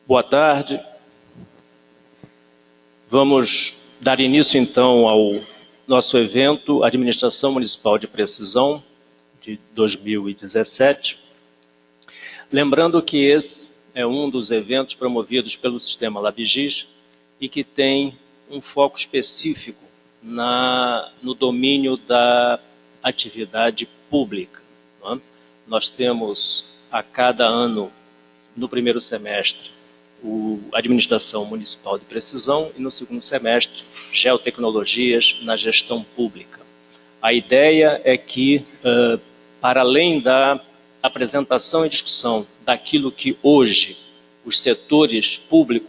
Boa tarde. Vamos dar início, então, ao nosso evento Administração Municipal de Precisão, de 2017. Lembrando que esse é um dos eventos promovidos pelo Sistema LabGIS e que tem um foco específico no domínio da atividade pública. Não é? Nós temos, a cada ano, no primeiro semestre, a Administração Municipal de Precisão e, no segundo semestre, Geotecnologias na Gestão Pública. A ideia é que, para além da apresentação e discussão daquilo que hoje os setores públicos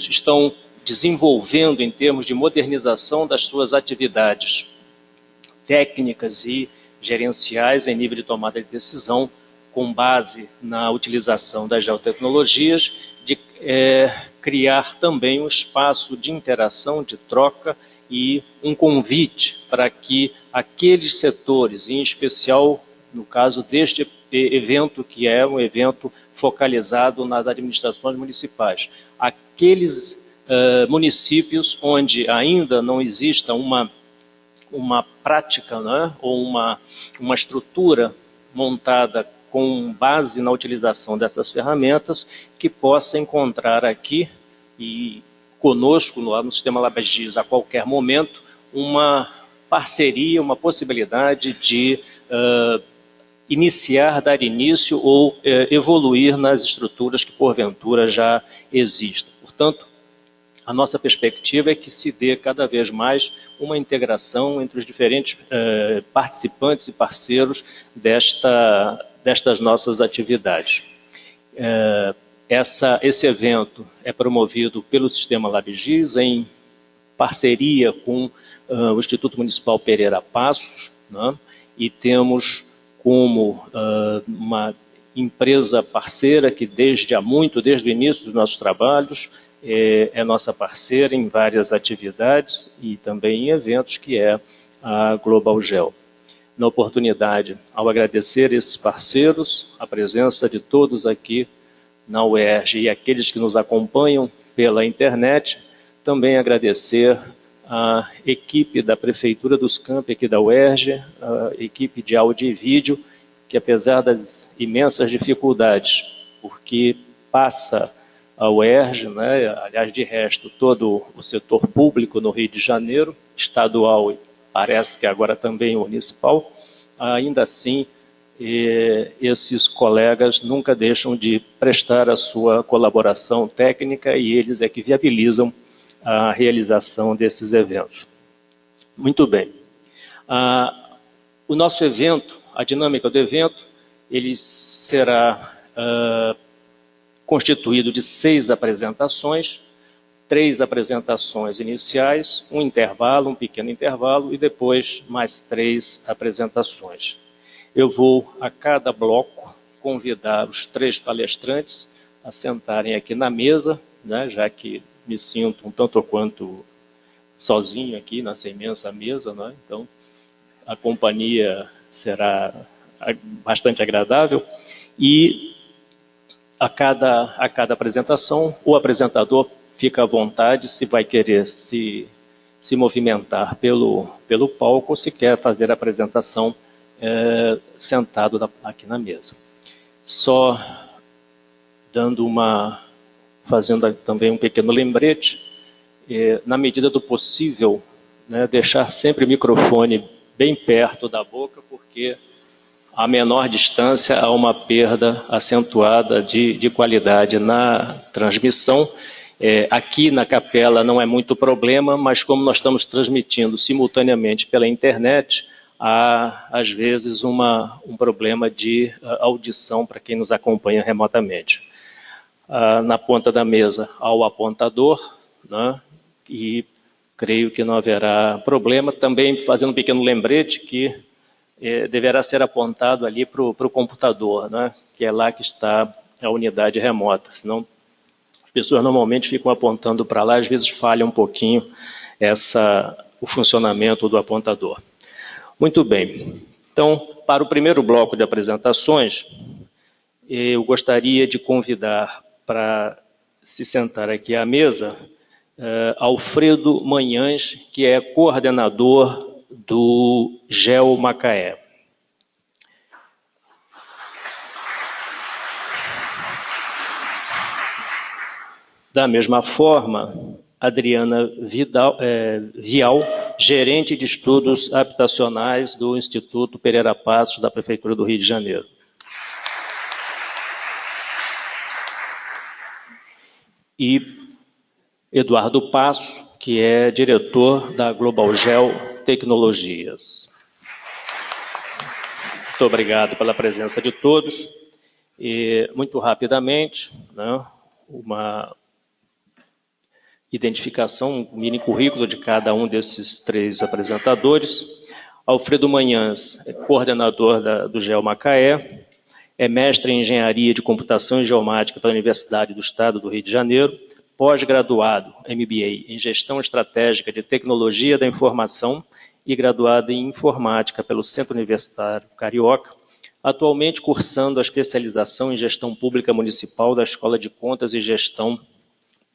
estão desenvolvendo em termos de modernização das suas atividades técnicas e gerenciais em nível de tomada de decisão, com base na utilização das geotecnologias, de criar também um espaço de interação, de troca e um convite para que aqueles setores, em especial no caso deste evento, que é um evento focalizado nas administrações municipais, aqueles municípios onde ainda não exista uma prática, né, ou uma estrutura montada com base na utilização dessas ferramentas, que possa encontrar aqui e conosco no Sistema LabGIS a qualquer momento uma parceria, uma possibilidade de dar início ou evoluir nas estruturas que porventura já existam. Portanto, a nossa perspectiva é que se dê cada vez mais uma integração entre os diferentes participantes e parceiros destas nossas atividades. Esse evento é promovido pelo Sistema LabGIS em parceria com o Instituto Municipal Pereira Passos, né? E temos como uma empresa parceira que desde o início dos nossos trabalhos é nossa parceira em várias atividades e também em eventos, que é a Global Geo. Na oportunidade, ao agradecer esses parceiros, a presença de todos aqui na UERJ e aqueles que nos acompanham pela internet, também agradecer a equipe da Prefeitura dos Campi aqui da UERJ, a equipe de áudio e vídeo, que apesar das imensas dificuldades, porque passa a UERJ, né, aliás, de resto, todo o setor público no Rio de Janeiro, estadual e parece que agora também municipal, ainda assim, esses colegas nunca deixam de prestar a sua colaboração técnica e eles é que viabilizam a realização desses eventos. Muito bem. O nosso evento, a dinâmica do evento, ele será constituído de 6 apresentações, 3 apresentações iniciais, um pequeno intervalo, e depois mais 3 apresentações. Eu vou, a cada bloco, convidar os 3 palestrantes a sentarem aqui na mesa, né, já que me sinto um tanto quanto sozinho aqui nessa imensa mesa, né? Então a companhia será bastante agradável, e a cada apresentação o apresentador fica à vontade se vai querer se movimentar pelo palco ou se quer fazer a apresentação sentado aqui na mesa. Só fazendo também um pequeno lembrete, na medida do possível, né, deixar sempre o microfone bem perto da boca, porque a menor distância há uma perda acentuada de qualidade na transmissão. Aqui na capela não é muito problema, mas como nós estamos transmitindo simultaneamente pela internet, há às vezes um problema de audição para quem nos acompanha remotamente. Na ponta da mesa há o apontador, né, e creio que não haverá problema. Também fazendo um pequeno lembrete que deverá ser apontado ali para o computador, né, que é lá que está a unidade remota, senão as pessoas normalmente ficam apontando para lá, às vezes falha um pouquinho o funcionamento do apontador. Muito bem, então, para o primeiro bloco de apresentações, eu gostaria de convidar para se sentar aqui à mesa Alfredo Manhães, que é coordenador do GEO Macaé. Da mesma forma, Adriana Vial, gerente de estudos habitacionais do Instituto Pereira Passos, da Prefeitura do Rio de Janeiro. E Eduardo Passo, que é diretor da Global Geo Tecnologias. Muito obrigado pela presença de todos. E, muito rapidamente, né, uma identificação, um mini currículo de cada um desses três apresentadores. Alfredo Manhães é coordenador do GEO Macaé, é mestre em Engenharia de Computação e Geomática pela Universidade do Estado do Rio de Janeiro, pós-graduado, MBA, em Gestão Estratégica de Tecnologia da Informação e graduado em Informática pelo Centro Universitário Carioca, atualmente cursando a especialização em Gestão Pública Municipal da Escola de Contas e Gestão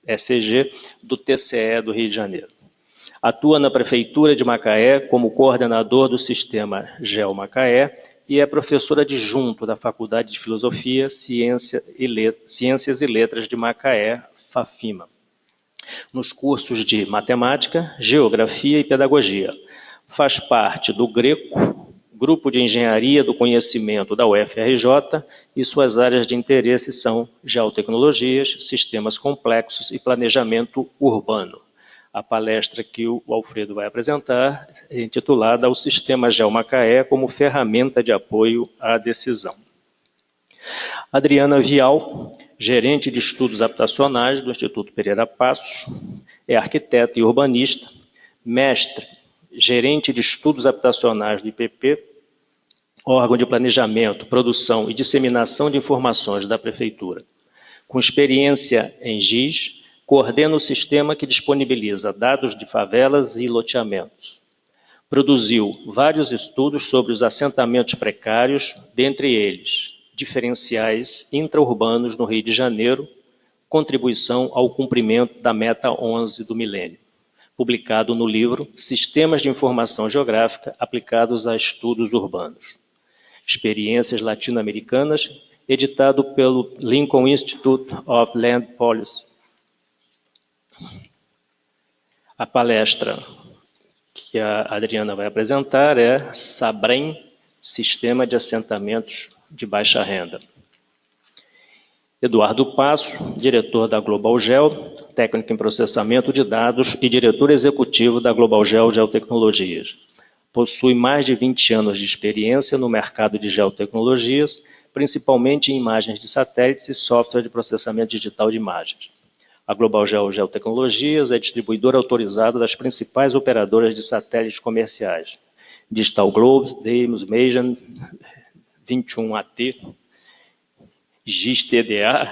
ECG do TCE do Rio de Janeiro. Atua na Prefeitura de Macaé como coordenador do sistema GEO Macaé e é professor adjunto da Faculdade de Filosofia, Ciências e Letras de Macaé, FAFIMA, nos cursos de Matemática, Geografia e Pedagogia. Faz parte do GRECO, Grupo de Engenharia do Conhecimento da UFRJ, e suas áreas de interesse são geotecnologias, sistemas complexos e planejamento urbano. A palestra que o Alfredo vai apresentar é intitulada "O Sistema GEO Macaé como ferramenta de apoio à decisão". Adriana Vial, gerente de estudos habitacionais do Instituto Pereira Passos, é arquiteta e urbanista, mestre, gerente de estudos habitacionais do IPP, órgão de planejamento, produção e disseminação de informações da Prefeitura. Com experiência em GIS, coordena o sistema que disponibiliza dados de favelas e loteamentos. Produziu vários estudos sobre os assentamentos precários, dentre eles, diferenciais intra-urbanos no Rio de Janeiro, contribuição ao cumprimento da Meta 11 do milênio, publicado no livro Sistemas de Informação Geográfica aplicados a estudos urbanos. Experiências latino-americanas, editado pelo Lincoln Institute of Land Policy. A palestra que a Adriana vai apresentar é SABREM, Sistema de Assentamentos de Baixa Renda. Eduardo Passo, diretor da Global Geo, técnico em processamento de dados e diretor executivo da Global Geo Geotecnologias. Possui mais de 20 anos de experiência no mercado de geotecnologias, principalmente em imagens de satélites e software de processamento digital de imagens. A Global Geo Geotecnologias é distribuidora autorizada das principais operadoras de satélites comerciais: Digital Globes, Deimos, Mason, 21AT, GIS-TDA,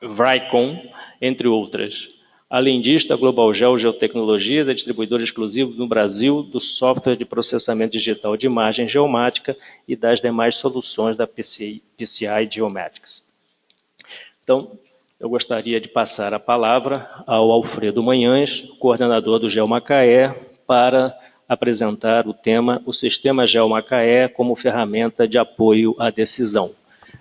Vricon, entre outras. Além disso, a Global Geo Geotecnologias é distribuidora exclusiva no Brasil do software de processamento digital de imagem geomática e das demais soluções da PCI Geomatics. Então, eu gostaria de passar a palavra ao Alfredo Manhães, coordenador do GEO Macaé, para apresentar o tema "O Sistema GEO Macaé como ferramenta de apoio à decisão".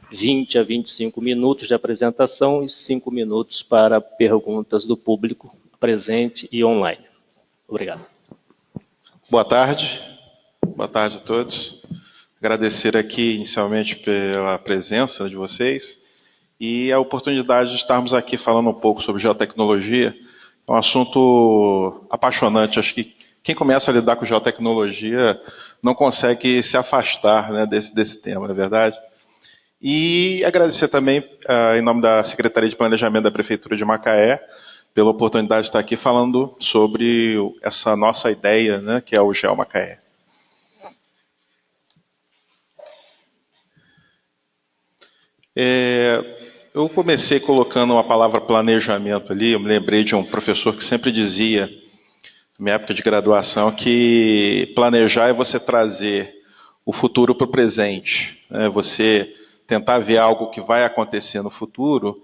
20 a 25 minutos de apresentação e 5 minutos para perguntas do público presente e online. Obrigado. Boa tarde a todos. Agradecer aqui inicialmente pela presença de vocês e a oportunidade de estarmos aqui falando um pouco sobre geotecnologia. É um assunto apaixonante. Acho que quem começa a lidar com geotecnologia não consegue se afastar, né, desse tema, não é verdade? E agradecer também, em nome da Secretaria de Planejamento da Prefeitura de Macaé, pela oportunidade de estar aqui falando sobre essa nossa ideia, né, que é o GEO Macaé. Eu comecei colocando uma palavra planejamento ali. Eu me lembrei de um professor que sempre dizia, na minha época de graduação, que planejar é você trazer o futuro para o presente, né? Você tentar ver algo que vai acontecer no futuro,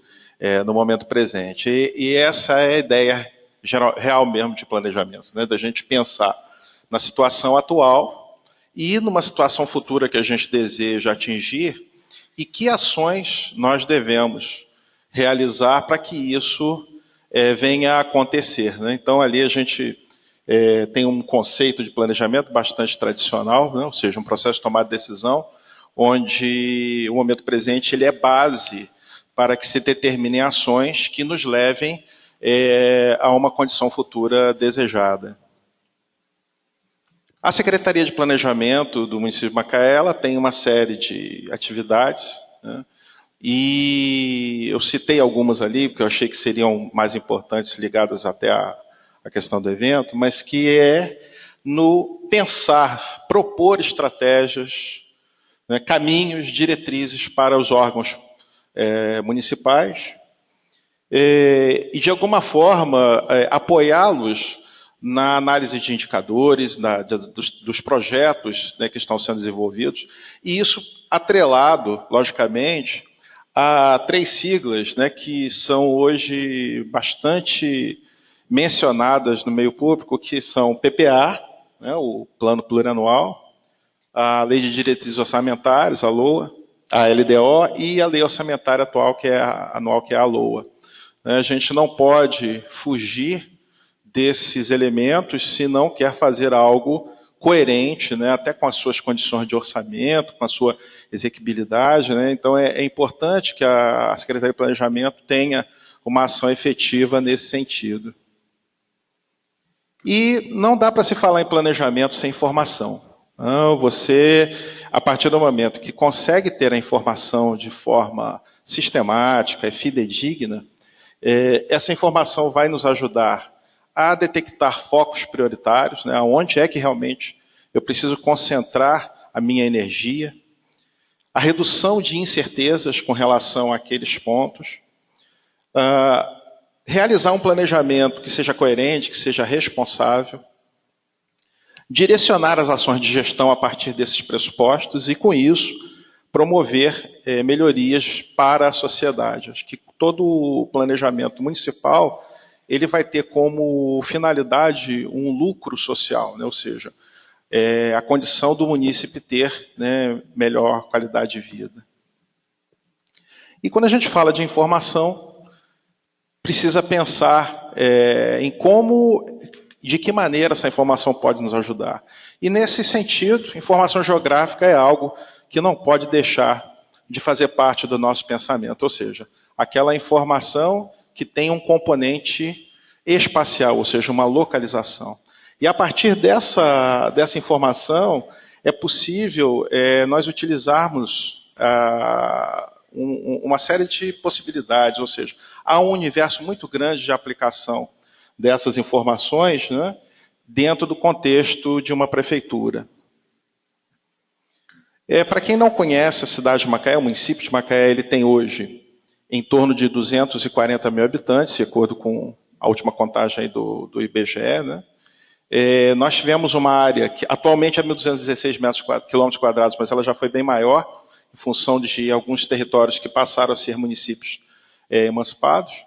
no momento presente. E essa é a ideia real mesmo de planejamento, né? Da gente pensar na situação atual e numa situação futura que a gente deseja atingir e que ações nós devemos realizar para que isso venha a acontecer, né? Então, ali a gente tem um conceito de planejamento bastante tradicional, né? Ou seja, um processo de tomada de decisão, onde o momento presente ele é base para que se determinem ações que nos levem a uma condição futura desejada. A Secretaria de Planejamento do município de Macaé, ela tem uma série de atividades, né? E eu citei algumas ali, porque eu achei que seriam mais importantes, ligadas até à questão do evento, mas que é no pensar, propor estratégias, né, caminhos, diretrizes para os órgãos municipais e, de alguma forma, apoiá-los na análise de indicadores, dos projetos, né, que estão sendo desenvolvidos, e isso atrelado, logicamente, a 3 siglas, né, que são hoje bastante mencionadas no meio público, que são PPA, né, o Plano Plurianual, a Lei de Diretrizes Orçamentárias, a LOA, a LDO, e a Lei Orçamentária atual, que é anual, que é a LOA. A gente não pode fugir desses elementos se não quer fazer algo coerente, né, até com as suas condições de orçamento, com a sua exequibilidade, né? Então é importante que a Secretaria de Planejamento tenha uma ação efetiva nesse sentido. E não dá para se falar em planejamento sem informação. Não, você, a partir do momento que consegue ter a informação de forma sistemática e fidedigna, essa informação vai nos ajudar a detectar focos prioritários, né, onde é que realmente eu preciso concentrar a minha energia, a redução de incertezas com relação àqueles pontos, realizar um planejamento que seja coerente, que seja responsável, direcionar as ações de gestão a partir desses pressupostos e, com isso, promover melhorias para a sociedade. Acho que todo o planejamento municipal ele vai ter como finalidade um lucro social, né? Ou seja, a condição do munícipe ter, né, melhor qualidade de vida. E quando a gente fala de informação, precisa pensar em como, de que maneira essa informação pode nos ajudar. E nesse sentido, informação geográfica é algo que não pode deixar de fazer parte do nosso pensamento, ou seja, aquela informação que tem um componente espacial, ou seja, uma localização. E a partir dessa informação, é possível nós utilizarmos uma série de possibilidades, ou seja, há um universo muito grande de aplicação dessas informações, né, dentro do contexto de uma prefeitura. Para quem não conhece a cidade de Macaé, o município de Macaé, ele tem hoje em torno de 240 mil habitantes, de acordo com a última contagem aí do IBGE, né? Nós tivemos uma área que atualmente é 1.216 quilômetros quadrados, mas ela já foi bem maior, em função de alguns territórios que passaram a ser municípios emancipados.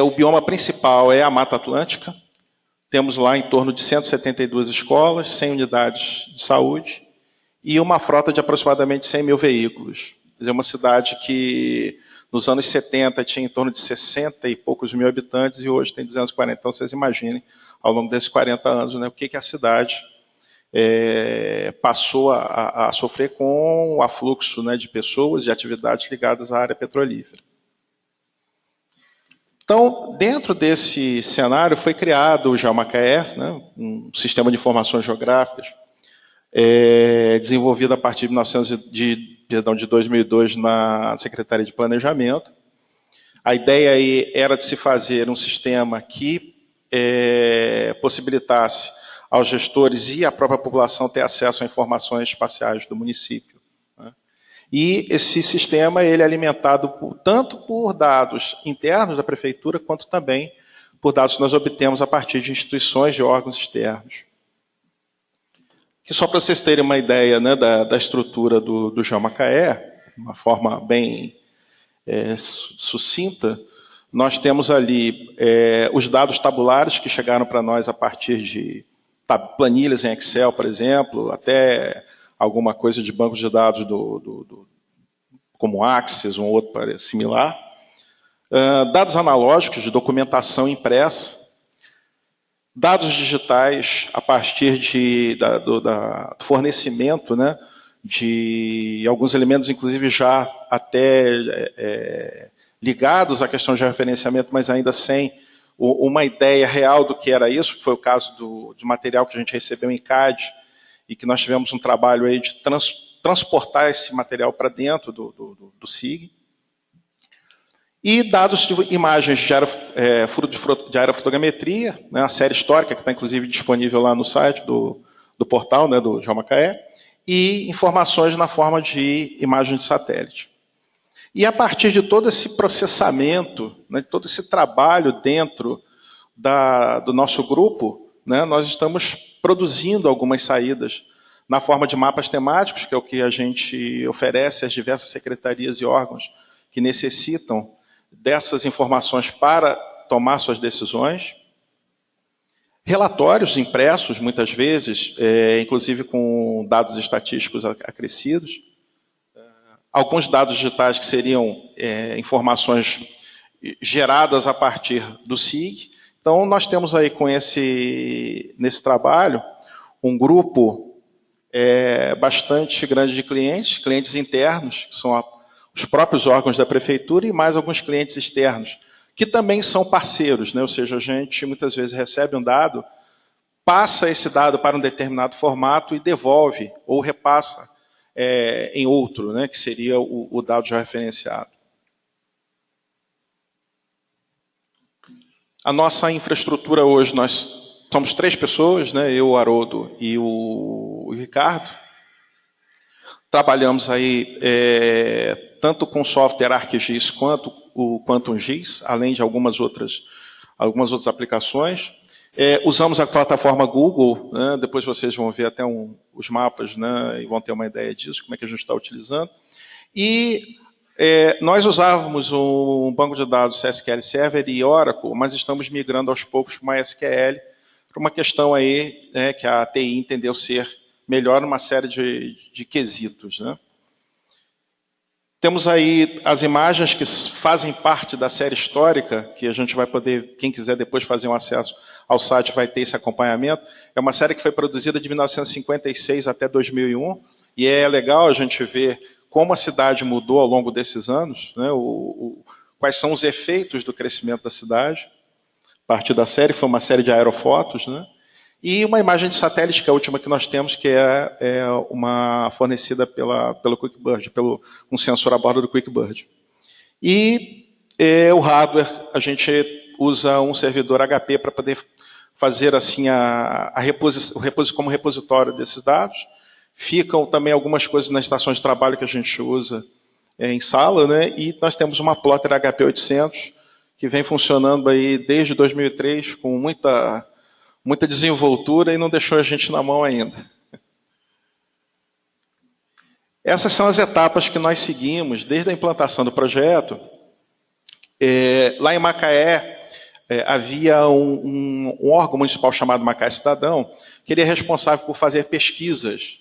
O bioma principal é a Mata Atlântica. Temos lá em torno de 172 escolas, 100 unidades de saúde e uma frota de aproximadamente 100 mil veículos. Quer dizer, uma cidade que nos anos 70 tinha em torno de 60 e poucos mil habitantes e hoje tem 240. Então vocês imaginem, ao longo desses 40 anos, né, o que a cidade passou a sofrer com o afluxo, né, de pessoas e atividades ligadas à área petrolífera. Então, dentro desse cenário, foi criado o GeoMacaé, né, um sistema de informações geográficas, desenvolvido a partir de 2002 na Secretaria de Planejamento. A ideia aí era de se fazer um sistema que possibilitasse aos gestores e à própria população ter acesso a informações espaciais do município, né? E esse sistema ele é alimentado tanto por dados internos da prefeitura, quanto também por dados que nós obtemos a partir de instituições e órgãos externos. que só para vocês terem uma ideia, né, da estrutura do GeoMacaé, uma forma bem sucinta, nós temos ali os dados tabulares que chegaram para nós a partir de planilhas em Excel, por exemplo, até alguma coisa de bancos de dados como Axis, um outro similar. Dados analógicos de documentação impressa, dados digitais a partir do fornecimento, né, de alguns elementos, inclusive já até ligados à questão de referenciamento, mas ainda sem uma ideia real do que era isso, que foi o caso de material que a gente recebeu em CAD, e que nós tivemos um trabalho aí de transportar esse material para dentro do SIG. E dados de imagens de aerofotogrametria, né, a série histórica, que está inclusive disponível lá no site do portal, né, do GeoMacaé, e informações na forma de imagem de satélite. E a partir de todo esse processamento, né, todo esse trabalho dentro do nosso grupo, né, nós estamos produzindo algumas saídas na forma de mapas temáticos, que é o que a gente oferece às diversas secretarias e órgãos que necessitam dessas informações para tomar suas decisões. Relatórios impressos, muitas vezes, inclusive com dados estatísticos acrescidos. Alguns dados digitais que seriam informações geradas a partir do SIG. Então, nós temos aí nesse trabalho um grupo bastante grande de clientes internos, que são os próprios órgãos da prefeitura, e mais alguns clientes externos, que também são parceiros, né? Ou seja, a gente muitas vezes recebe um dado, passa esse dado para um determinado formato e devolve, ou repassa em outro, né? Que seria o dado já referenciado. A nossa infraestrutura hoje, nós somos 3 pessoas, né? Eu, o Haroldo e o Ricardo. Trabalhamos aí tanto com software ArcGIS quanto o QuantumGIS, além de algumas outras aplicações. Usamos a plataforma Google, né? Depois vocês vão ver até os mapas, né? E vão ter uma ideia disso, como é que a gente está utilizando. E nós usávamos um banco de dados SQL Server e Oracle, mas estamos migrando aos poucos para uma SQL, por uma questão aí, né, que a TI entendeu ser melhor numa série de quesitos, né? Temos aí as imagens que fazem parte da série histórica, que a gente vai poder, quem quiser depois fazer um acesso ao site, vai ter esse acompanhamento. É uma série que foi produzida de 1956 até 2001, e é legal a gente ver como a cidade mudou ao longo desses anos, né? Quais são os efeitos do crescimento da cidade. A partir da série, foi uma série de aerofotos, né? E uma imagem de satélite, que é a última que nós temos, que é uma fornecida pelo QuickBird, um sensor a bordo do QuickBird. E o hardware, a gente usa um servidor HP para poder fazer assim como repositório desses dados. Ficam também algumas coisas nas estações de trabalho que a gente usa em sala, né? E nós temos uma plotter HP 800, que vem funcionando aí desde 2003, com muita desenvoltura, e não deixou a gente na mão ainda. Essas são as etapas que nós seguimos desde a implantação do projeto. Lá em Macaé, havia um órgão municipal chamado Macaé Cidadão, que ele é responsável por fazer pesquisas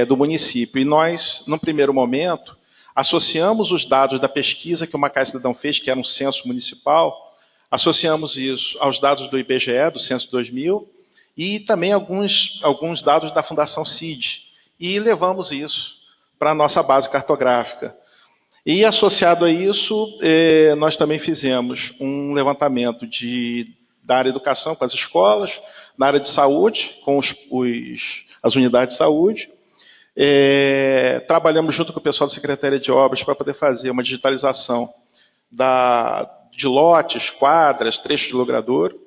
do município. E nós, no primeiro momento, associamos os dados da pesquisa que o Macaé Cidadão fez, que era um censo municipal, associamos isso aos dados do IBGE, do Censo 2000, e também alguns dados da Fundação CID. E levamos isso para a nossa base cartográfica. E associado a isso, nós também fizemos um levantamento da área de educação com as escolas, na área de saúde, com as unidades de saúde. Trabalhamos junto com o pessoal da Secretaria de Obras para poder fazer uma digitalização de lotes, quadras, trechos de logradouro.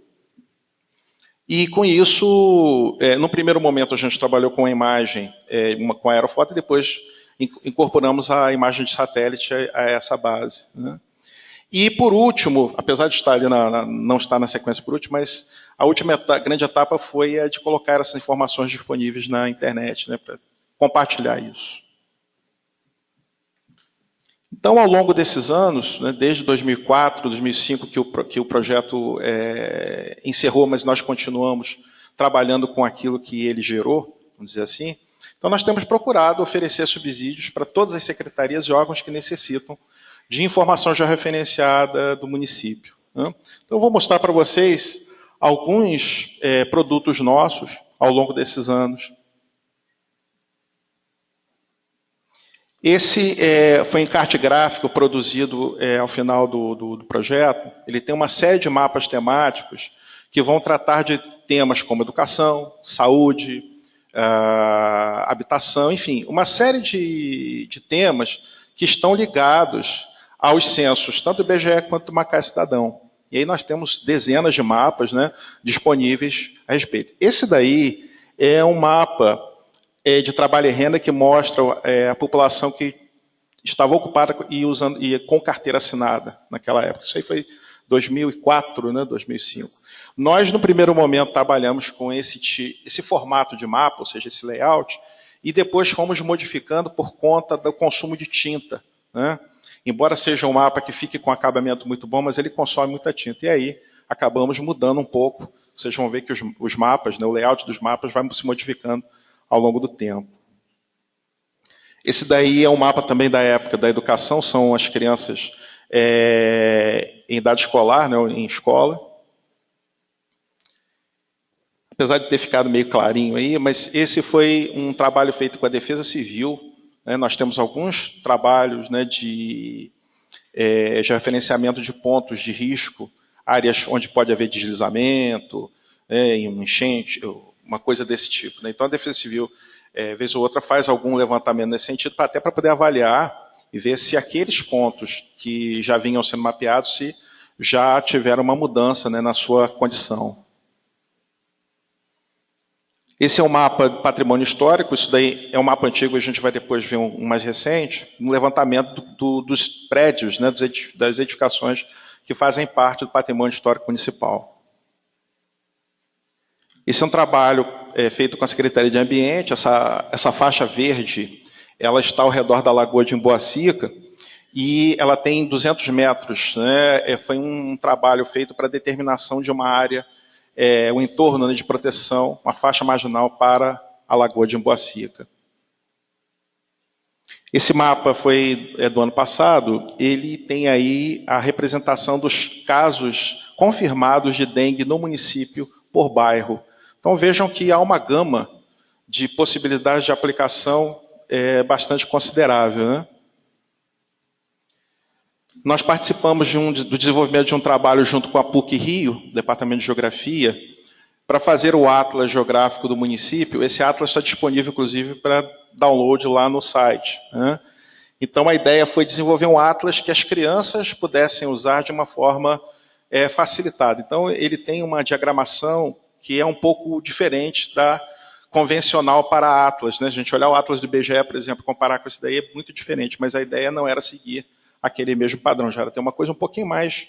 E com isso, no primeiro momento a gente trabalhou com a imagem, com a aerofoto, e depois incorporamos a imagem de satélite a essa base, né? E, por último, apesar de estar ali não estar na sequência por último, mas a última grande etapa foi a de colocar essas informações disponíveis na internet, né, para compartilhar isso. Então, ao longo desses anos, né, desde 2004, 2005, que o projeto encerrou, mas nós continuamos trabalhando com aquilo que ele gerou, vamos dizer assim. Então, nós temos procurado oferecer subsídios para todas as secretarias e órgãos que necessitam de informação georreferenciada do município, né? Então, eu vou mostrar para vocês alguns produtos nossos ao longo desses anos. Esse foi um encarte gráfico produzido ao final do projeto. Ele tem uma série de mapas temáticos que vão tratar de temas como educação, saúde, habitação, enfim, uma série de temas que estão ligados aos censos, tanto do IBGE quanto do Macaé Cidadão. E aí nós temos dezenas de mapas, né, disponíveis a respeito. Esse daí é um mapa de trabalho e renda que mostra a população que estava ocupada e com carteira assinada naquela época. Isso aí foi 2004, né, 2005. Nós, no primeiro momento, trabalhamos com esse formato de mapa, ou seja, esse layout, e depois fomos modificando por conta do consumo de tinta, né? Embora seja um mapa que fique com acabamento muito bom, mas ele consome muita tinta. E aí acabamos mudando um pouco. Vocês vão ver que os mapas, né, o layout dos mapas vai se modificando ao longo do tempo. Esse daí é um mapa também da época da educação, são as crianças em idade escolar, né, em escola. Apesar de ter ficado meio clarinho aí, mas esse foi um trabalho feito com a Defesa Civil, né? Nós temos alguns trabalhos, né, de referenciamento de pontos de risco, áreas onde pode haver deslizamento, enchente, uma coisa desse tipo, né? Então a Defesa Civil, vez ou outra, faz algum levantamento nesse sentido, até para poder avaliar e ver se aqueles pontos que já vinham sendo mapeados, se já tiveram uma mudança, né, na sua condição. Esse é um mapa de patrimônio histórico, isso daí é um mapa antigo, a gente vai depois ver um mais recente, um levantamento dos prédios, né, das edificações que fazem parte do patrimônio histórico municipal. Esse é um trabalho feito com a Secretaria de Ambiente, essa faixa verde, ela está ao redor da Lagoa de Emboacica, e ela tem 200 metros, né, foi um trabalho feito para a determinação de uma área, o entorno, né, de proteção, uma faixa marginal para a Lagoa de Emboacica. Esse mapa foi do ano passado, ele tem aí a representação dos casos confirmados de dengue no município por bairro. Então vejam que há uma gama de possibilidades de aplicação bastante considerável, né? Nós participamos do desenvolvimento de um trabalho junto com a PUC-Rio, Departamento de Geografia, para fazer o atlas geográfico do município. Esse atlas está disponível, inclusive, para download lá no site, né? Então, a ideia foi desenvolver um atlas que as crianças pudessem usar de uma forma facilitada. Então, ele tem uma diagramação que é um pouco diferente da convencional para atlas, né? A gente olhar o atlas do IBGE, por exemplo, comparar com esse daí é muito diferente, mas a ideia não era seguir aquele mesmo padrão, já era ter uma coisa um pouquinho mais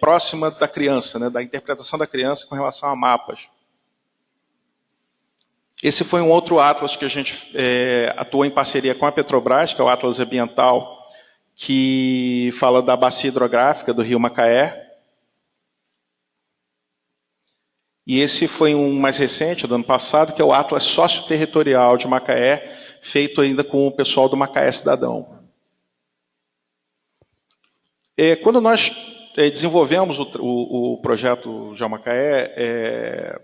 próxima da criança, né, da interpretação da criança com relação a mapas. Esse foi um outro atlas que a gente atuou em parceria com a Petrobras, que é o Atlas Ambiental, que fala da bacia hidrográfica do Rio Macaé. E esse foi um mais recente, do ano passado, que é o Atlas Socioterritorial de Macaé, feito ainda com o pessoal do Macaé Cidadão. Quando nós desenvolvemos o projeto Geomacaé,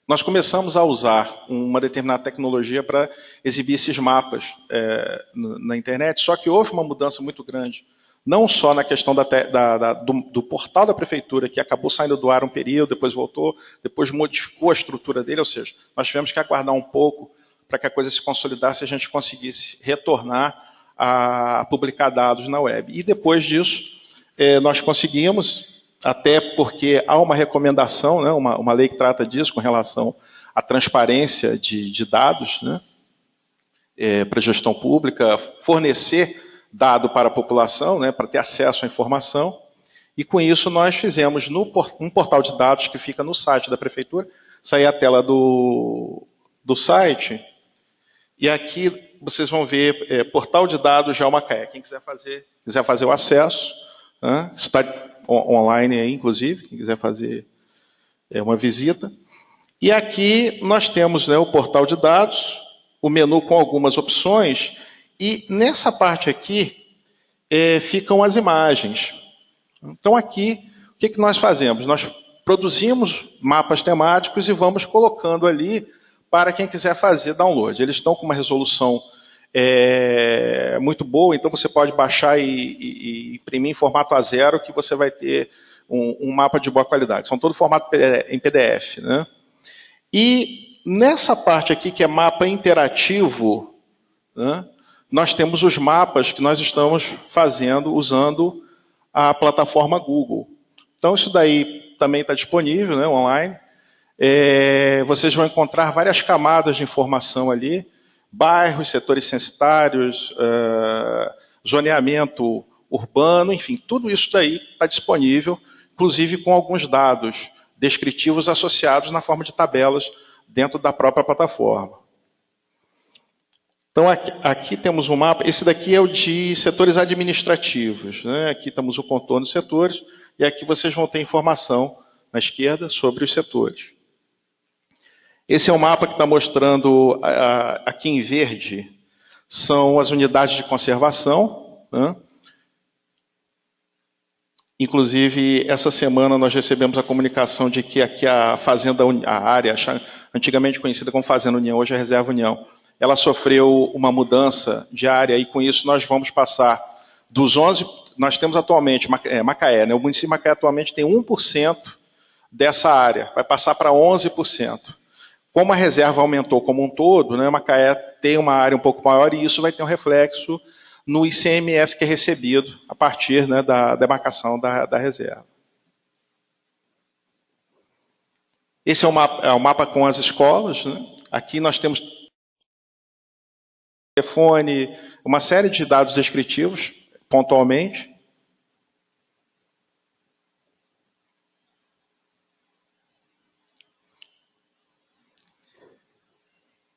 nós começamos a usar uma determinada tecnologia para exibir esses mapas na internet, só que houve uma mudança muito grande, não só na questão do portal da prefeitura, que acabou saindo do ar um período, depois voltou, depois modificou a estrutura dele, ou seja, nós tivemos que aguardar um pouco para que a coisa se consolidasse e a gente conseguisse retornar a publicar dados na web. E depois disso, nós conseguimos, até porque há uma recomendação, né, uma lei que trata disso com relação à transparência de dados, né, para a gestão pública, fornecer dado para a população, né, para ter acesso à informação. E com isso nós fizemos um portal de dados que fica no site da prefeitura, essa aí é a tela do site, e aqui vocês vão ver portal de dados GeoMacaé. Quem quiser fazer o acesso, né, está online aí, inclusive, quem quiser fazer uma visita. E aqui nós temos, né, o portal de dados, o menu com algumas opções, e nessa parte aqui ficam as imagens. Então aqui, o que nós fazemos? Nós produzimos mapas temáticos e vamos colocando ali para quem quiser fazer download. Eles estão com uma resolução muito boa, então você pode baixar e imprimir em formato A0, que você vai ter um mapa de boa qualidade. São todo formato em PDF, né? E nessa parte aqui, que é mapa interativo, né, nós temos os mapas que nós estamos fazendo usando a plataforma Google. Então isso daí também está disponível, né, online. Vocês vão encontrar várias camadas de informação ali, bairros, setores censitários, zoneamento urbano, enfim, tudo isso daí está disponível, inclusive com alguns dados descritivos associados na forma de tabelas dentro da própria plataforma. Então aqui temos um mapa, esse daqui é o de setores administrativos, né? Aqui temos o contorno dos setores, e aqui vocês vão ter informação na esquerda sobre os setores. Esse é um mapa que está mostrando, aqui em verde, são as unidades de conservação, né? Inclusive, essa semana nós recebemos a comunicação de que aqui a Fazenda, a área, antigamente conhecida como Fazenda União, hoje é Reserva União, ela sofreu uma mudança de área e com isso nós vamos passar dos 11, nós temos atualmente, Macaé, né? O município de Macaé atualmente tem 1% dessa área, vai passar para 11%. Como a reserva aumentou como um todo, né, Macaé tem uma área um pouco maior e isso vai ter um reflexo no ICMS que é recebido a partir, né, da demarcação da reserva. Esse é o mapa com as escolas, né? Aqui nós temos telefone, uma série de dados descritivos, pontualmente.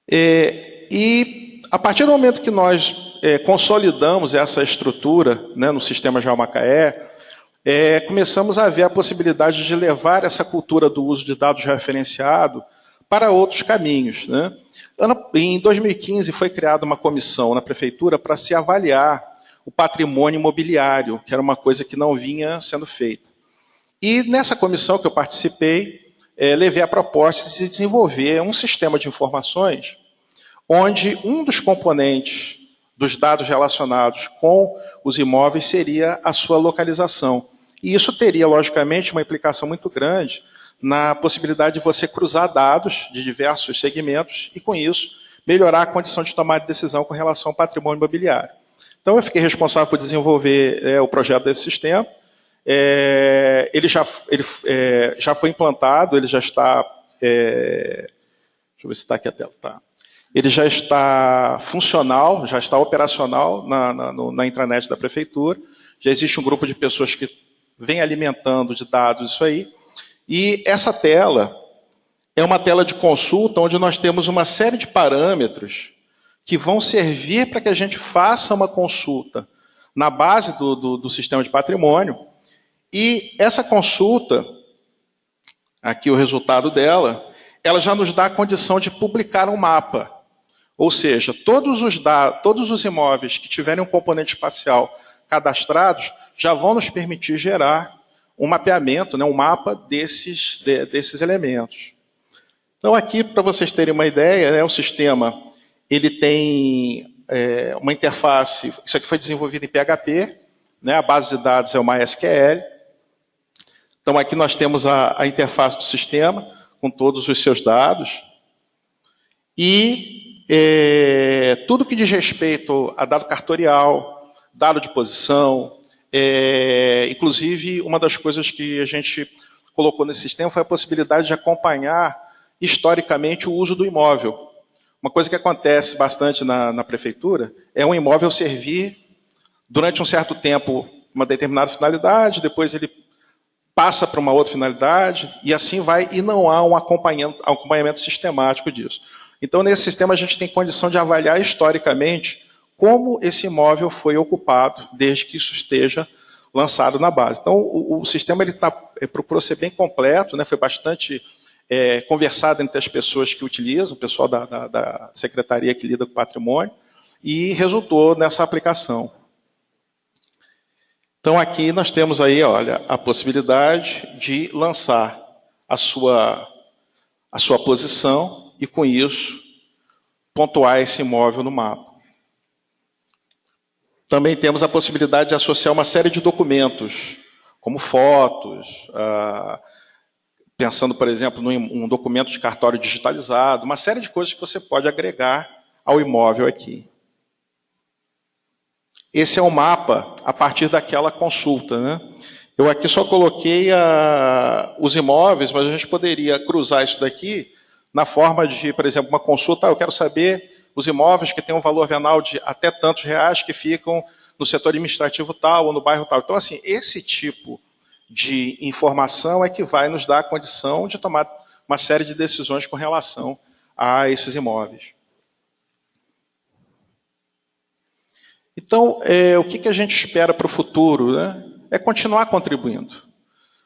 E a partir do momento que nós consolidamos essa estrutura, né, no sistema GeoMacaé, começamos a ver a possibilidade de levar essa cultura do uso de dados referenciados para outros caminhos, né? Em 2015 foi criada uma comissão na prefeitura para se avaliar o patrimônio imobiliário, que era uma coisa que não vinha sendo feita. E nessa comissão que eu participei, levei a proposta de se desenvolver um sistema de informações onde um dos componentes dos dados relacionados com os imóveis seria a sua localização. E isso teria, logicamente, uma implicação muito grande na possibilidade de você cruzar dados de diversos segmentos e, com isso, melhorar a condição de tomar de decisão com relação ao patrimônio imobiliário. Então, eu fiquei responsável por desenvolver o projeto desse sistema. Ele já foi implantado, ele já está... deixa eu ver se está aqui a tela. Tá. Ele já está funcional, já está operacional na intranet da prefeitura. Já existe um grupo de pessoas que vem alimentando de dados isso aí. E essa tela é uma tela de consulta onde nós temos uma série de parâmetros que vão servir para que a gente faça uma consulta na base do sistema de patrimônio. E essa consulta, aqui o resultado dela, ela já nos dá a condição de publicar um mapa. Ou seja, todos os imóveis que tiverem um componente espacial cadastrados já vão nos permitir gerar um mapeamento, né, um mapa desses elementos. Então aqui, para vocês terem uma ideia, né, o sistema ele tem uma interface, isso aqui foi desenvolvido em PHP, né, a base de dados é o MySQL. Então aqui nós temos a interface do sistema, com todos os seus dados. E tudo que diz respeito a dado cartorial, dado de posição, inclusive uma das coisas que a gente colocou nesse sistema foi a possibilidade de acompanhar historicamente o uso do imóvel. Uma coisa que acontece bastante na prefeitura é um imóvel servir durante um certo tempo uma determinada finalidade, depois ele passa para uma outra finalidade, e assim vai, e não há um acompanhamento sistemático disso. Então, nesse sistema, a gente tem condição de avaliar historicamente como esse imóvel foi ocupado desde que isso esteja lançado na base. Então, o sistema procurou ser bem completo, né, foi bastante conversado entre as pessoas que utilizam, o pessoal da secretaria que lida com patrimônio, e resultou nessa aplicação. Então, aqui nós temos aí, olha, a possibilidade de lançar a sua posição e, com isso, pontuar esse imóvel no mapa. Também temos a possibilidade de associar uma série de documentos, como fotos, pensando, por exemplo, num documento de cartório digitalizado, uma série de coisas que você pode agregar ao imóvel aqui. Esse é o mapa a partir daquela consulta, né? Eu aqui só coloquei os imóveis, mas a gente poderia cruzar isso daqui na forma de, por exemplo, uma consulta. Eu quero saber os imóveis que têm um valor venal de até tantos reais que ficam no setor administrativo tal ou no bairro tal. Então, assim, esse tipo de informação é que vai nos dar a condição de tomar uma série de decisões com relação a esses imóveis. Então, o que a gente espera para o futuro, né? É continuar contribuindo.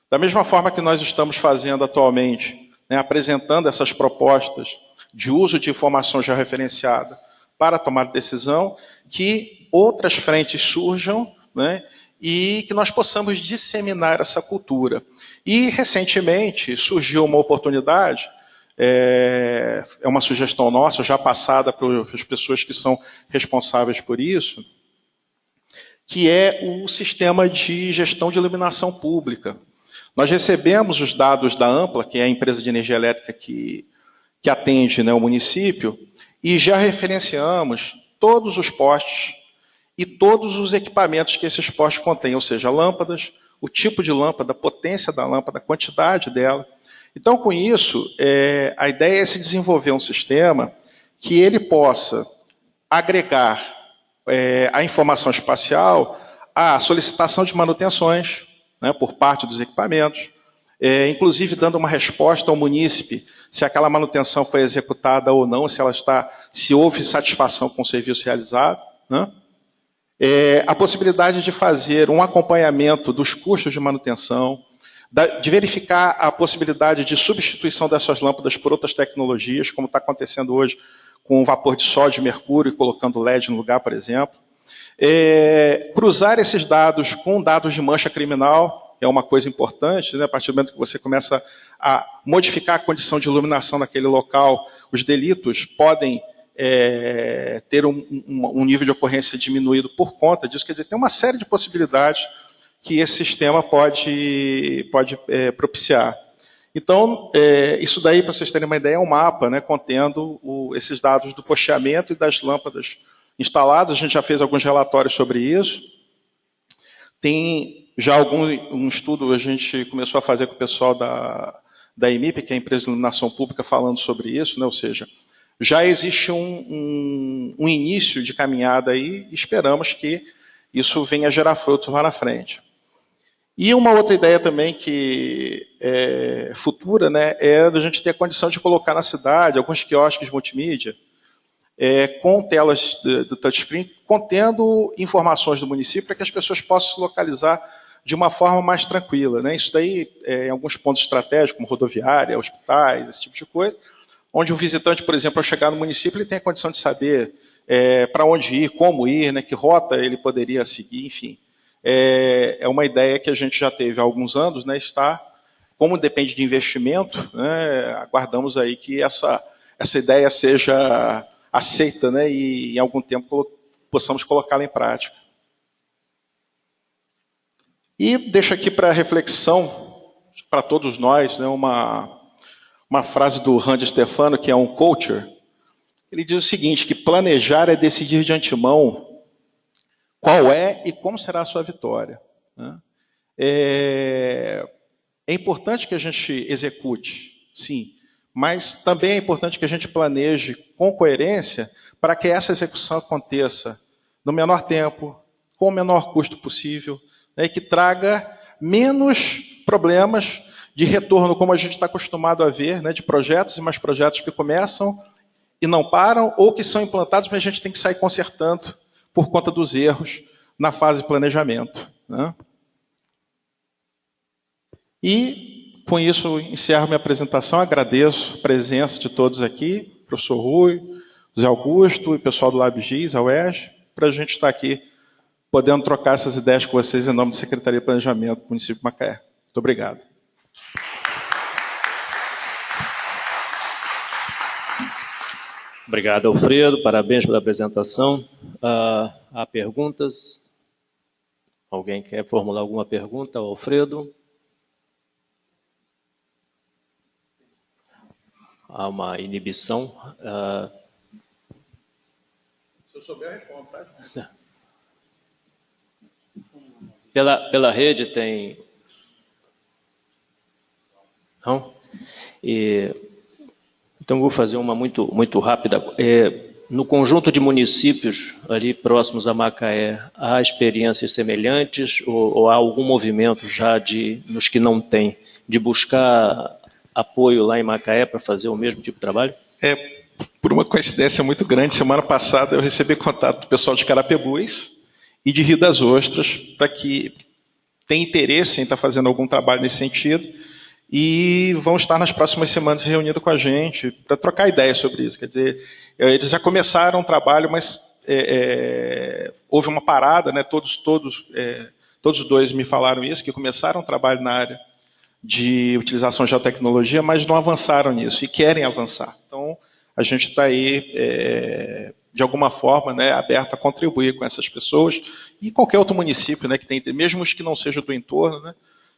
Da mesma forma que nós estamos fazendo atualmente, né, apresentando essas propostas de uso de informação georreferenciada para tomar decisão, que outras frentes surjam, né, e que nós possamos disseminar essa cultura. E, recentemente, surgiu uma oportunidade, é uma sugestão nossa, já passada para as pessoas que são responsáveis por isso, que é o sistema de gestão de iluminação pública. Nós recebemos os dados da Ampla, que é a empresa de energia elétrica que atende, né, o município, e já referenciamos todos os postes e todos os equipamentos que esses postes contêm, ou seja, lâmpadas, o tipo de lâmpada, a potência da lâmpada, a quantidade dela. Então, com isso, a ideia é se desenvolver um sistema que ele possa agregar a informação espacial à solicitação de manutenções, né, por parte dos equipamentos, inclusive dando uma resposta ao munícipe se aquela manutenção foi executada ou não, se houve satisfação com o serviço realizado, né? A possibilidade de fazer um acompanhamento dos custos de manutenção, de verificar a possibilidade de substituição dessas lâmpadas por outras tecnologias, como está acontecendo hoje com o vapor de sódio e mercúrio, colocando LED no lugar, por exemplo. Cruzar esses dados com dados de mancha criminal é uma coisa importante, né? A partir do momento que você começa a modificar a condição de iluminação naquele local, os delitos podem ter um nível de ocorrência diminuído por conta disso. Quer dizer, tem uma série de possibilidades que esse sistema pode propiciar. Então, isso daí, para vocês terem uma ideia, é um mapa, né, contendo esses dados do posteamento e das lâmpadas instaladas. A gente já fez alguns relatórios sobre isso. Tem já um estudo, a gente começou a fazer com o pessoal da EMIP, que é a Empresa de Iluminação Pública, falando sobre isso, né, ou seja, já existe um início de caminhada aí, e esperamos que isso venha a gerar frutos lá na frente. E uma outra ideia também que é futura, né, é da gente ter a condição de colocar na cidade alguns quiosques multimídia com telas do touchscreen, contendo informações do município para que as pessoas possam se localizar de uma forma mais tranquila, né? Isso daí, em alguns pontos estratégicos, como rodoviária, hospitais, esse tipo de coisa, onde o visitante, por exemplo, ao chegar no município, ele tem a condição de saber para onde ir, como ir, né, que rota ele poderia seguir, enfim. É uma ideia que a gente já teve há alguns anos, né, como depende de investimento, né, aguardamos aí que essa ideia seja aceita, né, e em algum tempo possamos colocá-la em prática. E deixo aqui para reflexão, para todos nós, né, uma frase do Randy Stefano, que é um coacher. Ele diz o seguinte, que planejar é decidir de antemão qual é e como será a sua vitória, né? É importante que a gente execute, sim, mas também é importante que a gente planeje com coerência para que essa execução aconteça no menor tempo, com o menor custo possível, né, e que traga menos problemas de retorno, como a gente está acostumado a ver, né, de projetos e mais projetos que começam e não param, ou que são implantados, mas a gente tem que sair consertando por conta dos erros na fase de planejamento, né? E, com isso, encerro minha apresentação. Agradeço a presença de todos aqui, professor Rui, Zé Augusto e pessoal do LabGIS, a UERJ, para a gente estar aqui podendo trocar essas ideias com vocês em nome da Secretaria de Planejamento do município de Macaé. Muito obrigado. Obrigado, Alfredo. Parabéns pela apresentação. Há perguntas? Alguém quer formular alguma pergunta ao Alfredo? Há uma inibição. Se eu souber, eu respondo, tá? Pela rede tem... Não? Então, vou fazer uma muito rápida. No conjunto de municípios ali próximos a Macaé, há experiências semelhantes ou há algum movimento já nos que não tem, de buscar apoio lá em Macaé para fazer o mesmo tipo de trabalho? Por uma coincidência muito grande, semana passada eu recebi contato do pessoal de Carapebus e de Rio das Ostras, para que tem interesse em estar fazendo algum trabalho nesse sentido, e vão estar nas próximas semanas reunindo com a gente para trocar ideias sobre isso. Quer dizer, eles já começaram um trabalho, mas houve uma parada, né? Todos os dois me falaram isso, que começaram um trabalho na área de utilização de geotecnologia, mas não avançaram nisso e querem avançar. Então, a gente está aí, de alguma forma, né, aberto a contribuir com essas pessoas e qualquer outro município, né, que tem, mesmo os que não sejam do entorno, né,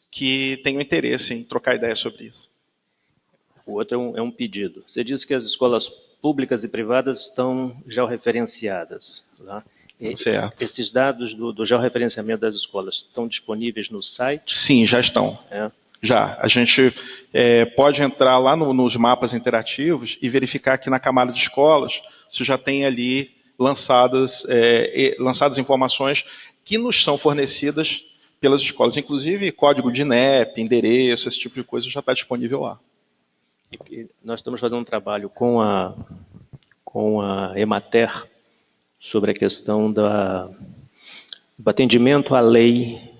que tenham interesse em trocar ideias sobre isso. O outro é um pedido. Você disse que as escolas públicas e privadas estão georreferenciadas. Tá? Certo. Esses dados do georreferenciamento das escolas estão disponíveis no site? Sim, já estão. Já. A gente pode entrar lá nos mapas interativos e verificar que na camada de escolas você já tem ali lançadas informações que nos são fornecidas pelas escolas. Inclusive, código de INEP, endereço, esse tipo de coisa já está disponível lá. Nós estamos fazendo um trabalho com a Emater sobre a questão do atendimento à lei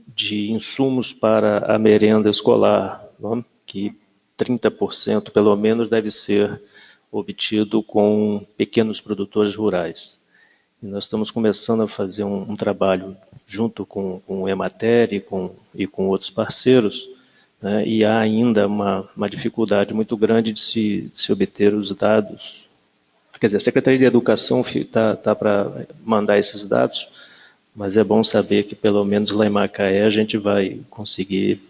de insumos para a merenda escolar, não? Que 30% pelo menos deve ser obtido com pequenos produtores rurais. E nós estamos começando a fazer um trabalho junto com o Emater e com outros parceiros, né? E há ainda uma dificuldade muito grande de se obter os dados. Quer dizer, a Secretaria de Educação está para mandar esses dados, mas é bom saber que pelo menos lá em Macaé a gente vai conseguir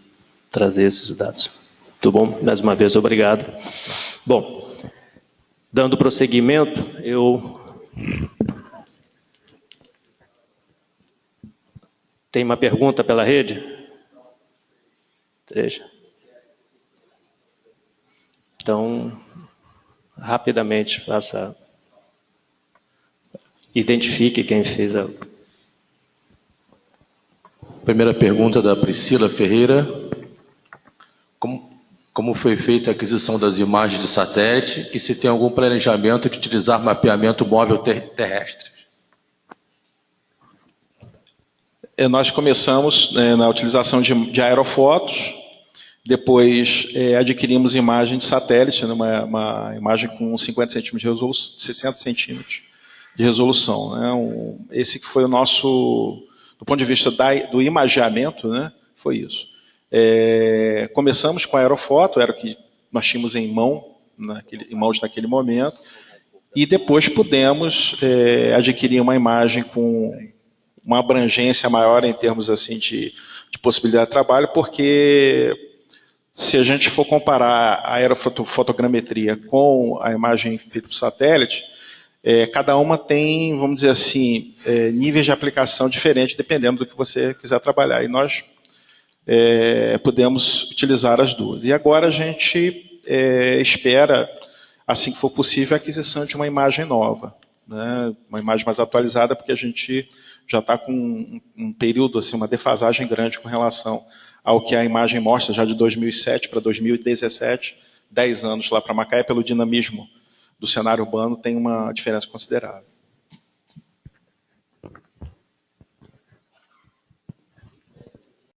trazer esses dados. Muito bom, mais uma vez obrigado. Bom, dando prosseguimento, Tem uma pergunta pela rede? Deixa. Então, rapidamente, identifique quem fez a... Primeira pergunta da Priscila Ferreira. Como foi feita a aquisição das imagens de satélite e se tem algum planejamento de utilizar mapeamento móvel terrestre? Nós começamos na utilização de aerofotos, depois adquirimos imagem de satélite, né, uma imagem com 50 centímetros de resolução, 60 centímetros de resolução. Né, esse que foi o nosso, do ponto de vista do imageamento, né, foi isso. Começamos com a aerofoto, era o que nós tínhamos em mãos naquele momento, e depois pudemos adquirir uma imagem com uma abrangência maior em termos assim de possibilidade de trabalho, porque se a gente for comparar a aerofotogrametria com a imagem feita por satélite, cada uma tem, vamos dizer assim, níveis de aplicação diferentes, dependendo do que você quiser trabalhar. E nós podemos utilizar as duas. E agora a gente espera, assim que for possível, a aquisição de uma imagem nova, né? Uma imagem mais atualizada, porque a gente já está com um período, assim, uma defasagem grande com relação ao que a imagem mostra já de 2007 para 2017, 10 anos lá para Macaé, pelo dinamismo do cenário urbano, tem uma diferença considerável.